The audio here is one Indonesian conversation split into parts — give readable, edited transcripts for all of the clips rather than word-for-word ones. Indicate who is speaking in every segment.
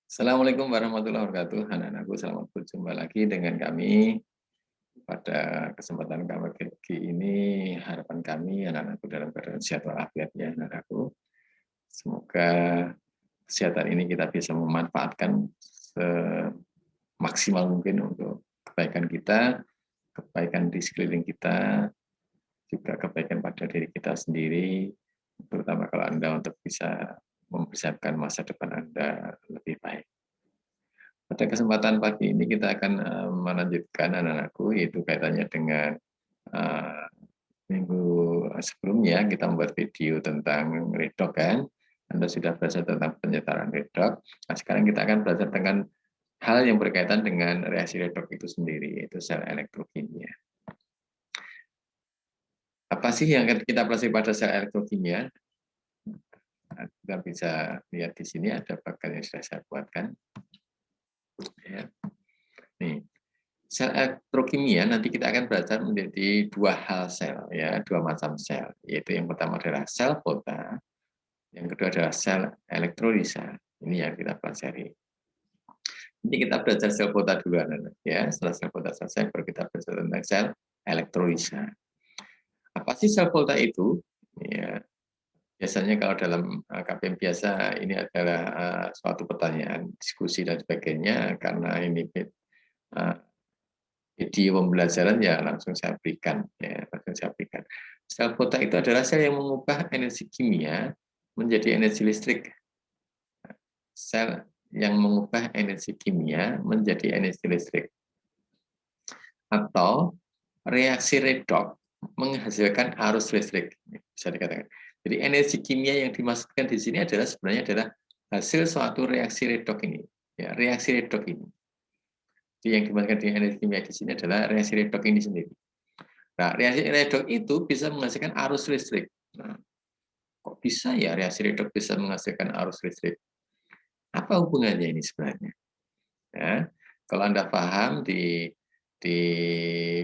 Speaker 1: Assalamualaikum warahmatullahi wabarakatuh. Anak-anakku, selamat berjumpa lagi dengan kami. Pada kesempatan kami ini, harapan kami anak-anakku dalam keadaan sehat walafiat ya anak-anakku. Semoga kesehatan ini kita bisa memanfaatkan semaksimal mungkin untuk kebaikan kita, kebaikan di sekeliling kita, juga kebaikan pada diri kita sendiri, terutama kalau Anda untuk bisa mempersiapkan masa depan Anda lebih baik. Pada kesempatan pagi ini kita akan melanjutkan anak-anakku, yaitu kaitannya dengan uh, minggu sebelumnya kita membuat video tentang redox kan. Anda sudah belajar tentang penyetaraan redox. Nah, sekarang kita akan belajar dengan hal yang berkaitan dengan reaksi redox itu sendiri, yaitu sel elektrokimia. Apa sih yang akan kita pelajari pada sel elektrokimia? Nah, kita bisa lihat di sini ada bagian yang sudah saya buatkan. Ya. Nih, sel elektrokimia nanti kita akan belajar menjadi dua hal sel, ya, dua macam sel, yaitu yang pertama adalah sel fota, yang kedua adalah sel elektrolisa. Ini yang kita pelajari. Nanti kita belajar sel fota dulu, ya. Setelah sel fota selesai, baru kita belajar tentang sel elektrolisa. Apa sih sel fota itu? Ya, biasanya kalau dalam KPM biasa ini adalah suatu pertanyaan, diskusi dan sebagainya, karena ini video pembelajaran ya langsung saya berikan, ya langsung saya berikan. Sel fota itu adalah sel yang mengubah energi kimia menjadi energi listrik. Sel yang mengubah energi kimia menjadi energi listrik. Atau reaksi redox menghasilkan arus listrik, bisa dikatakan. Jadi energi kimia yang dimasukkan di sini sebenarnya adalah hasil suatu reaksi redox ini. Ya, reaksi redox ini. Jadi yang dimasukkan di energi kimia di sini adalah reaksi redox ini sendiri. Nah, reaksi redox itu bisa menghasilkan arus listrik. Nah, kok bisa ya reaksi redox bisa menghasilkan arus listrik? Apa hubungannya ini sebenarnya? Ya, kalau Anda paham di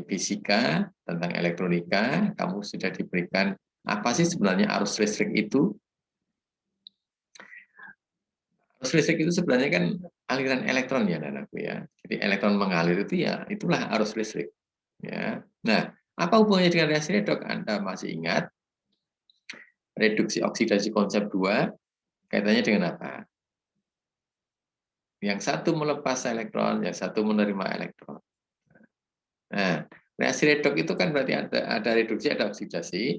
Speaker 1: fisika tentang elektronika, kamu sudah diberikan apa sih sebenarnya arus listrik itu? Arus listrik itu sebenarnya kan aliran elektron ya, anakku ya. Jadi elektron mengalir itu ya, itulah arus listrik. Ya. Nah, apa hubungannya dengan reaksi redox? Anda masih ingat reduksi oksidasi konsep 2 kaitannya dengan apa? Yang satu melepas elektron, yang satu menerima elektron. Nah, reaksi redox itu kan berarti ada reduksi, ada oksidasi.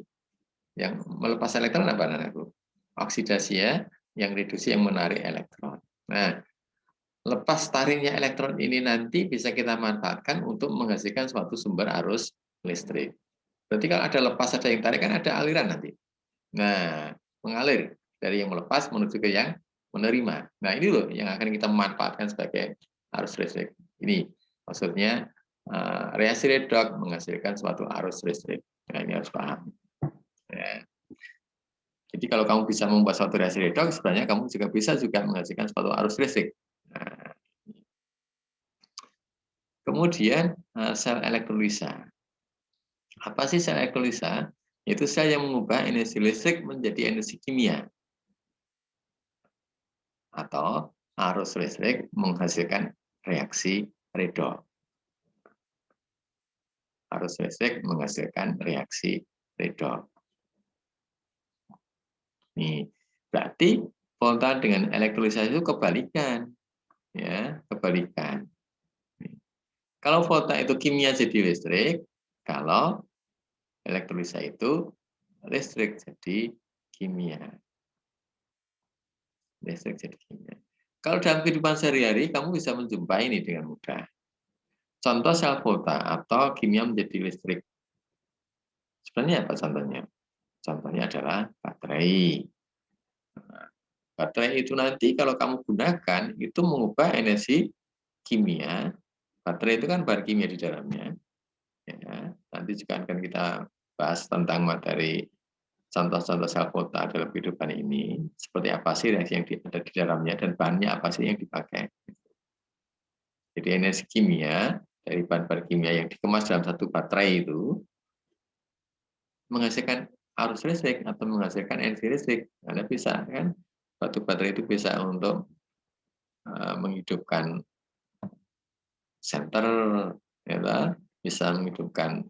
Speaker 1: Yang melepas elektron apa, anakku? Oksidasi ya, yang reduksi yang menarik elektron. Nah, lepas tariknya elektron ini nanti bisa kita manfaatkan untuk menghasilkan suatu sumber arus listrik. Berarti kalau ada lepas, ada yang tarik, kan ada aliran nanti. Nah, mengalir dari yang melepas menuju ke yang menerima. Nah, ini loh yang akan kita manfaatkan sebagai arus listrik. Ini maksudnya reaksi redox menghasilkan suatu arus listrik. Nah, ini harus paham. Ya. Jadi kalau kamu bisa membuat suatu reaksi redox, sebenarnya kamu juga bisa menghasilkan suatu arus listrik. Nah, kemudian sel elektrolisa. Apa sih sel elektrolisa? Itu sel yang mengubah energi listrik menjadi energi kimia. Atau arus listrik menghasilkan reaksi redox. Arus listrik menghasilkan reaksi redox. Nih, berarti volta dengan elektrolisa itu kebalikan, ya, kebalikan. Kalau volta itu kimia jadi listrik, kalau elektrolisa itu listrik jadi kimia. Listrik jadi kimia. Kalau dalam kehidupan sehari-hari, kamu bisa menjumpai ini dengan mudah. Contoh sel volta atau kimia menjadi listrik. Sebenarnya apa contohnya? Contohnya adalah baterai. Nah, baterai itu nanti kalau kamu gunakan, itu mengubah energi kimia. Baterai itu kan bahan kimia di dalamnya. Ya, nanti juga akan kita bahas tentang materi contoh-contoh sel volta dalam kehidupan ini. Seperti apa sih reaksi yang ada di dalamnya dan bahannya apa sih yang dipakai. Jadi energi kimia dari bahan-bahan kimia yang dikemas dalam satu baterai itu menghasilkan arus listrik atau menghasilkan energi listrik. Anda bisa kan, batu baterai itu bisa untuk menghidupkan senter, ya, bisa menghidupkan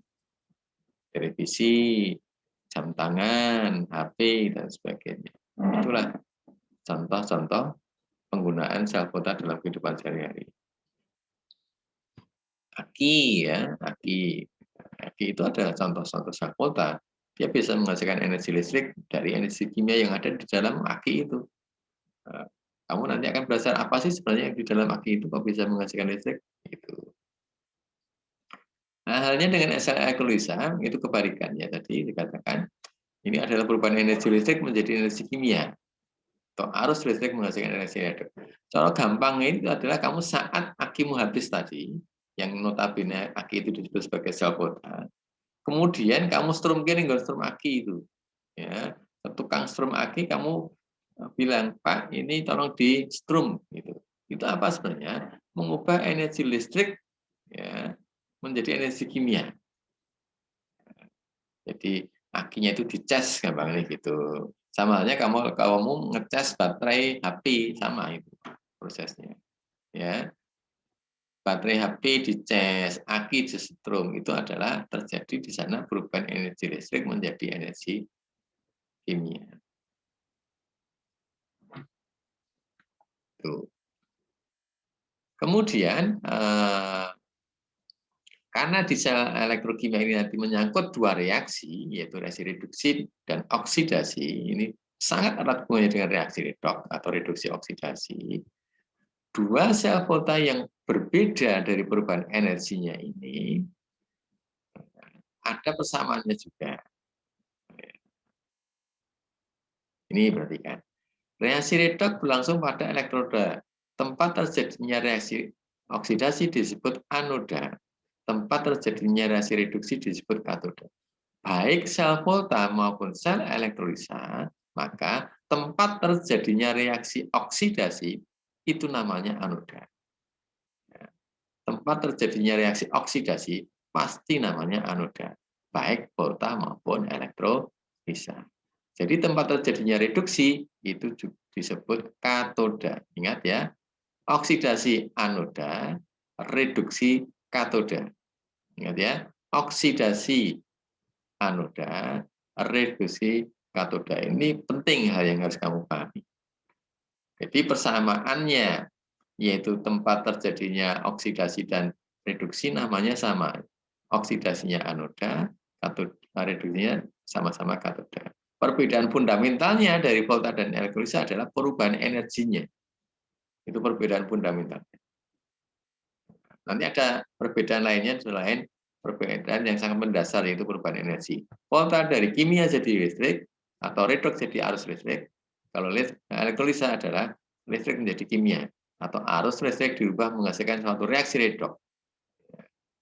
Speaker 1: televisi, jam tangan, HP, dan sebagainya. Itulah contoh-contoh penggunaan sel volta dalam kehidupan sehari-hari. Aki, ya, aki. Aki itu ada contoh-contoh sel volta. Dia bisa menghasilkan energi listrik dari energi kimia yang ada di dalam aki itu. Kamu nanti akan belajar apa sih sebenarnya yang di dalam aki itu kok bisa menghasilkan listrik? Gitu. Nah, halnya dengan sel elektrolisa itu kebalikannya. Tadi dikatakan ini adalah perubahan energi listrik menjadi energi kimia. Atau arus listrik menghasilkan energi elektrik. Cara gampangnya itu adalah kamu saat akimu habis tadi, yang notabene aki itu disebut sebagai sel volta, kemudian kamu strum kiri nggak strum aki itu, ya, tukang strum aki kamu bilang, Pak, ini tolong di strum, gitu. Itu apa sebenarnya? Mengubah energi listrik, ya, menjadi energi kimia. Jadi akinya itu dicas gampangnya gitu. Sama halnya kamu ngecas baterai HP, sama itu prosesnya. Ya, baterai HP dicas, aki disetrum, itu adalah terjadi di sana perubahan energi listrik menjadi energi kimia. Tuh. Kemudian karena di sel elektrokimia ini nanti menyangkut dua reaksi, yaitu reaksi reduksi dan oksidasi, ini sangat erat hubungannya dengan reaksi redoks atau reduksi oksidasi. Dua sel volta yang berbeda dari perubahan energinya ini ada persamaannya juga. Ini perhatikan. Reaksi redoks berlangsung pada elektroda. Tempat terjadinya reaksi oksidasi disebut anoda. Tempat terjadinya reaksi reduksi disebut katoda. Baik sel volta maupun sel elektrolisa, maka tempat terjadinya reaksi oksidasi itu namanya anoda. Tempat terjadinya reaksi oksidasi pasti namanya anoda, baik volta maupun elektrolisa. Jadi tempat terjadinya reduksi itu disebut katoda. Ingat ya, oksidasi anoda, reduksi katoda. Ingat ya, oksidasi anoda, reduksi katoda. Ini penting hal yang harus kamu pahami. Jadi persamaannya, yaitu tempat terjadinya oksidasi dan reduksi namanya sama. Oksidasinya anoda, reduksinya sama-sama katoda. Perbedaan fundamentalnya dari volta dan elektrolisa adalah perubahan energinya. Itu perbedaan fundamentalnya. Nanti ada perbedaan lainnya selain perbedaan yang sangat mendasar, yaitu perubahan energi. Volta dari kimia jadi listrik, atau redoks jadi arus listrik. Kalau elektrolisa adalah listrik menjadi kimia, atau arus listrik dirubah menghasilkan suatu reaksi redoks.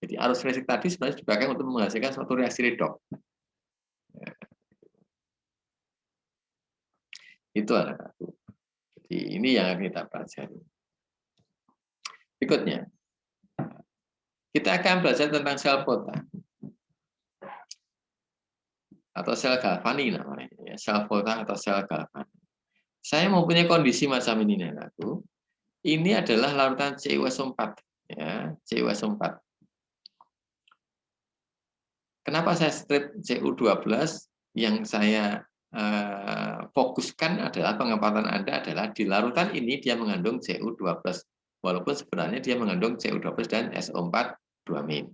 Speaker 1: Jadi arus listrik tadi sebenarnya dipakai untuk menghasilkan suatu reaksi redoks. Itu anak-anakku. Jadi ini yang kita pelajari. Berikutnya, kita akan belajar tentang sel volta atau sel galvani namanya, ya. Sel volta atau sel galvani. Saya mempunyai kondisi macam ini, anakku. Ini adalah larutan CuSO4, ya, CuSO4. Kenapa saya strip Cu12? Yang saya fokuskan adalah pengamatan Anda adalah di larutan ini dia mengandung Cu12, walaupun sebenarnya dia mengandung Cu12 dan SO4 2-min.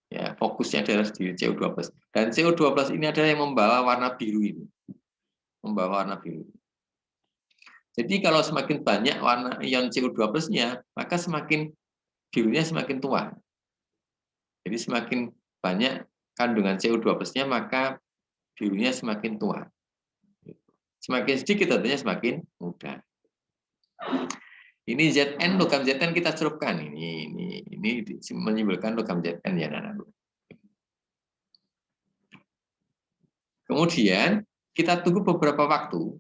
Speaker 1: Ya, fokusnya adalah di Cu12. Dan Cu12 ini adalah yang membawa warna biru ini. Membawa warna biru. Jadi kalau semakin banyak warna ion Cu12-nya, maka semakin birunya semakin tua. Jadi semakin banyak kandungan Cu12-nya, maka birunya semakin tua. Semakin sedikit tentunya semakin muda. Ini Zn, logam Zn kita cerupkan. Ini menyimpulkan logam Zn ya, anak-anak. Kemudian kita tunggu beberapa waktu.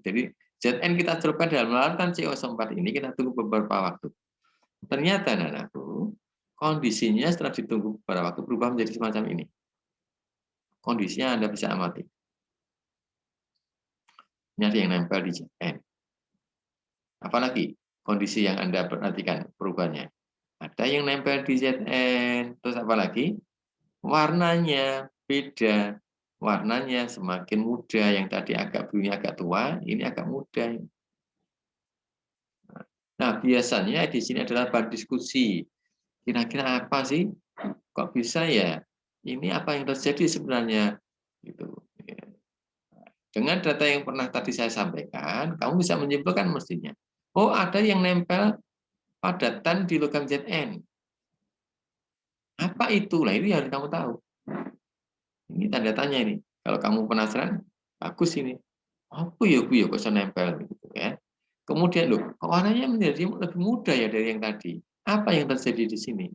Speaker 1: Jadi Zn kita cerupkan dalam larutan CuSO4 ini, kita tunggu beberapa waktu. Ternyata, anak-anakku, kondisinya setelah ditunggu beberapa waktu berubah menjadi semacam ini. Kondisinya Anda bisa amati. Ini ada yang nempel di Zn. Apalagi kondisi yang Anda perhatikan perubahannya. Ada yang nempel di Zn, terus apalagi warnanya beda. Warnanya semakin muda, yang tadi agak birunya agak tua, ini agak muda. Nah, biasanya di sini adalah bahan diskusi. Kira-kira apa sih? Kok bisa ya? Ini apa yang terjadi sebenarnya? Gitu. Dengan data yang pernah tadi saya sampaikan, kamu bisa menyimpulkan mestinya. Oh, ada yang nempel padatan di logam Zn. Apa itu? Lah ini harus kamu tahu. Ini tanda tanya ini. Kalau kamu penasaran, bagus ini. Apa ya, Bu ya, kok bisa nempel gitu ya. Kemudian loh, kok warnanya menjadi lebih muda ya dari yang tadi. Apa yang terjadi di sini?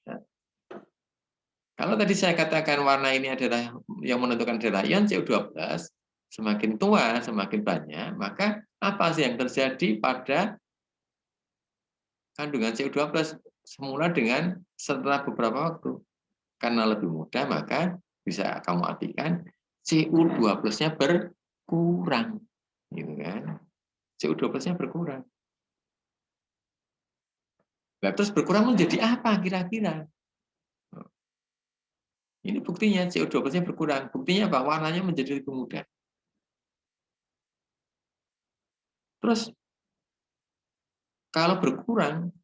Speaker 1: Nah, kalau tadi saya katakan warna ini adalah yang menentukan adalah ion CO12, semakin tua, semakin banyak, maka apa sih yang terjadi pada kandungan CO12 semula dengan setelah beberapa waktu? Karena lebih mudah, maka bisa kamu artikan CO2+-nya berkurang. Gitu kan? CO2+-nya berkurang. Nah, terus berkurang menjadi apa kira-kira? Ini buktinya CO2+-nya berkurang. Buktinya apa? Warnanya menjadi lebih muda. Terus kalau berkurang,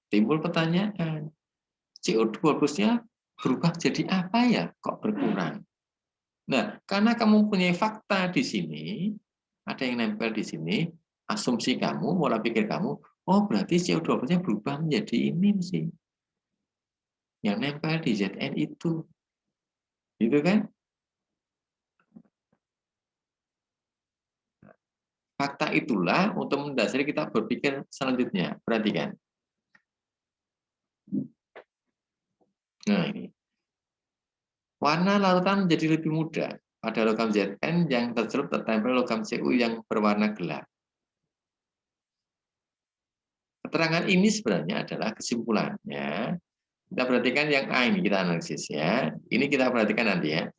Speaker 1: timbul pertanyaan, CO2+-nya berubah jadi apa ya? Kok berkurang? Nah, karena kamu punya fakta di sini, ada yang nempel di sini, asumsi kamu, pola pikir kamu, oh berarti CO2+-nya berubah menjadi ini sih. Yang nempel di Zn itu. Gitu kan? Fakta itulah untuk mendasari kita berpikir selanjutnya. Perhatikan. Nah, ini. Warna larutan menjadi lebih muda pada logam Zn yang tercelup tertempel logam Cu yang berwarna gelap. Keterangan ini sebenarnya adalah kesimpulannya. Kita perhatikan yang A ini, kita analisis ya. Ini kita perhatikan nanti ya.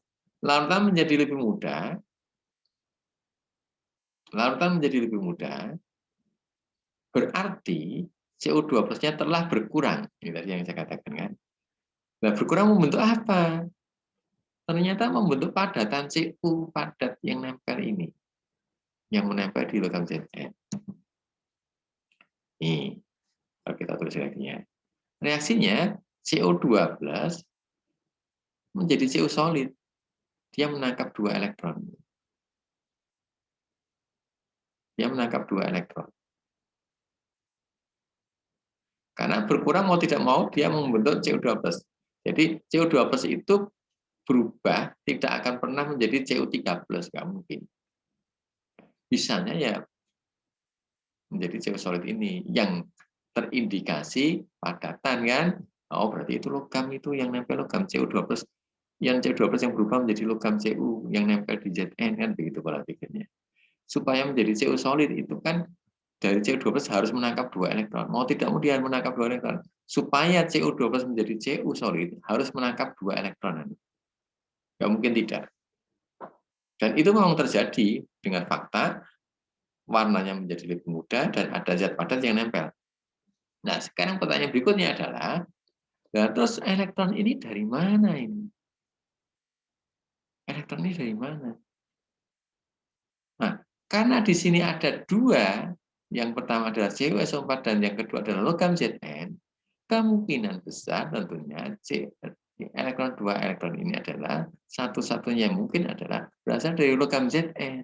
Speaker 1: Larutan menjadi lebih muda. Larutan menjadi lebih muda. Berarti CO2+-nya telah berkurang. Ini tadi yang saya katakan kan. Nah, berkurang membentuk apa? Ternyata membentuk padatan Cu padat yang nempel ini. Yang menempel di logam Zn. Nih, kalau kita tulis lagi ya. Reaksinya CO2+ menjadi Cu solid. Dia menangkap 2 elektron. Dia menangkap 2 elektron. Karena berkurang mau tidak mau dia membentuk CO2+. Jadi CO2+ itu berubah tidak akan pernah menjadi CO3+, nggak mungkin. Bisanya ya menjadi CO solid ini yang terindikasi padatan kan. Oh berarti itu logam itu yang nempel logam CO2+. Yang CO2+ yang berubah menjadi logam Cu yang nempel di Zn kan begitu pola pikirnya. Supaya menjadi Cu solid itu kan dari CO2+ harus menangkap 2 elektron. Mau tidak mau dia menangkap 2 elektron. Supaya CO2+ menjadi Cu solid harus menangkap 2 elektron. Nggak mungkin tidak. Dan itu memang terjadi dengan fakta warnanya menjadi lebih muda dan ada zat padat yang nempel. Nah, sekarang pertanyaan berikutnya adalah, nah, terus elektron ini dari mana ini? Elektron ini dari mana? Nah, karena di sini ada 2, yang pertama adalah CuSO4 dan yang kedua adalah logam Zn, kemungkinan besar tentunya elektron 2 elektron ini adalah satu-satunya yang mungkin adalah berasal dari logam Zn.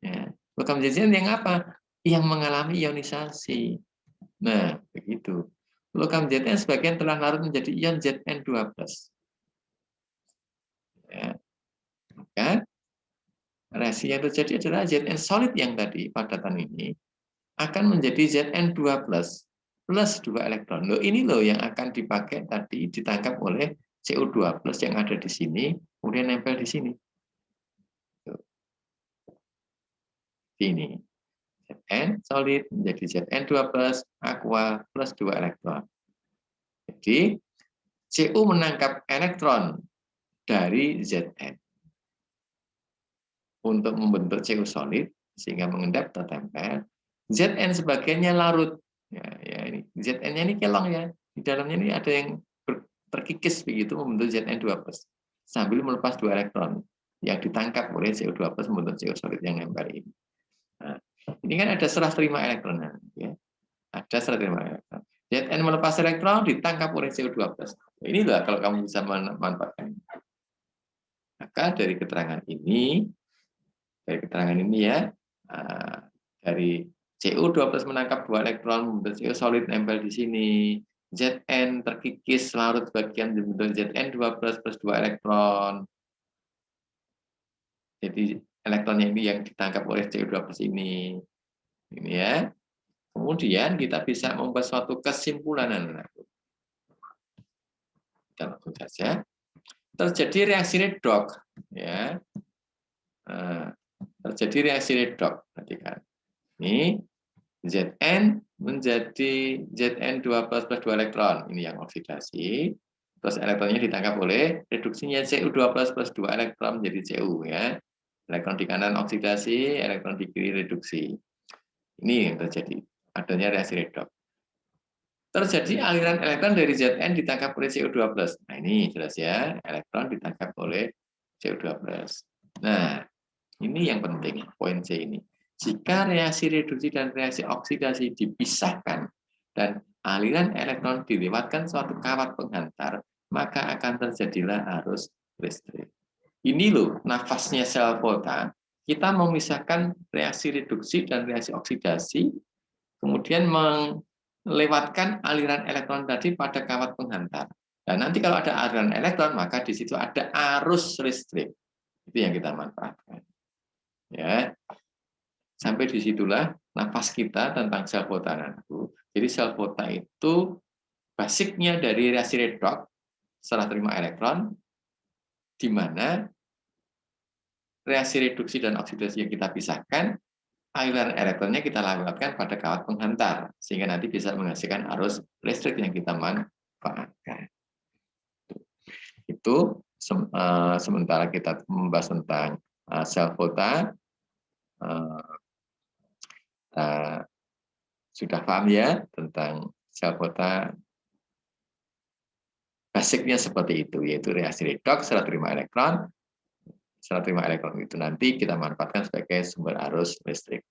Speaker 1: Ya. Logam Zn yang apa? Yang mengalami ionisasi. Nah, begitu. Logam Zn sebagian telah larut menjadi ion Zn2+. Ya. Maka reaksi yang terjadi adalah Zn solid yang tadi padatan ini akan menjadi Zn2+ plus 2 elektron. Loh, ini loh yang akan dipakai tadi ditangkap oleh Cu2+ yang ada di sini, kemudian nempel di sini. Ini. Zn solid menjadi Zn2+ aqua plus 2 elektron. Jadi Cu menangkap elektron dari Zn. untuk membentuk CU solid sehingga mengendap tertempel. Zn sebagainya larut. Ya ini Zn-nya ini kelong ya. Di dalamnya ini ada yang terkikis begitu membentuk Zn2+ sambil melepas 2 elektron yang ditangkap oleh CO2+ membentuk CO solid yang nempel ini. Nah, ini kan ada serah terima elektron ya. Ada serah terima elektron. Zn melepas elektron ditangkap oleh CO2+. Inilah kalau kamu bisa memanfaatkan. Maka dari keterangan ini ya, dari Cu2+ menangkap 2 elektron membentuk CO solid nempel di sini. Zn terkikis larut bagian membentuk Zn2+ plus 2 elektron. Jadi elektronnya ini yang ditangkap oleh Cu2+ ini. Ini ya. Kemudian kita bisa membuat suatu kesimpulan. Kita langsung saja. Terjadi reaksi redox ya. Terjadi reaksi redox. Perhatikan. Ini Zn menjadi Zn2+ plus 2 elektron. Ini yang oksidasi. Terus elektronnya ditangkap oleh reduksinya Cu2+ plus 2 elektron menjadi Cu ya. Elektron di kanan oksidasi, elektron di kiri reduksi. Ini yang terjadi. Adanya reaksi redox. Terjadi aliran elektron dari Zn ditangkap oleh Cu2+. Nah, ini jelas ya, elektron ditangkap oleh Cu2+. Nah, ini yang penting, poin C ini. Jika reaksi reduksi dan reaksi oksidasi dipisahkan dan aliran elektron dilewatkan suatu kawat penghantar, maka akan terjadilah arus listrik. Ini loh nafasnya sel volta. Kita memisahkan reaksi reduksi dan reaksi oksidasi, kemudian melewatkan aliran elektron tadi pada kawat penghantar. Dan nanti kalau ada aliran elektron, maka di situ ada arus listrik. Itu yang kita manfaatkan. Ya, sampai disitulah nafas kita tentang sel volta. Jadi sel volta itu basicnya dari reaksi redox serah terima elektron, di mana reaksi reduksi dan oksidasi yang kita pisahkan, aliran elektronnya kita lewatkan pada kawat penghantar, sehingga nanti bisa menghasilkan arus listrik yang kita manfaatkan. Itu sementara kita membahas tentang sel volta. Sudah paham ya tentang sel volta, basicnya seperti itu, yaitu reaksi redox serah terima elektron. Serah terima elektron itu nanti kita manfaatkan sebagai sumber arus listrik.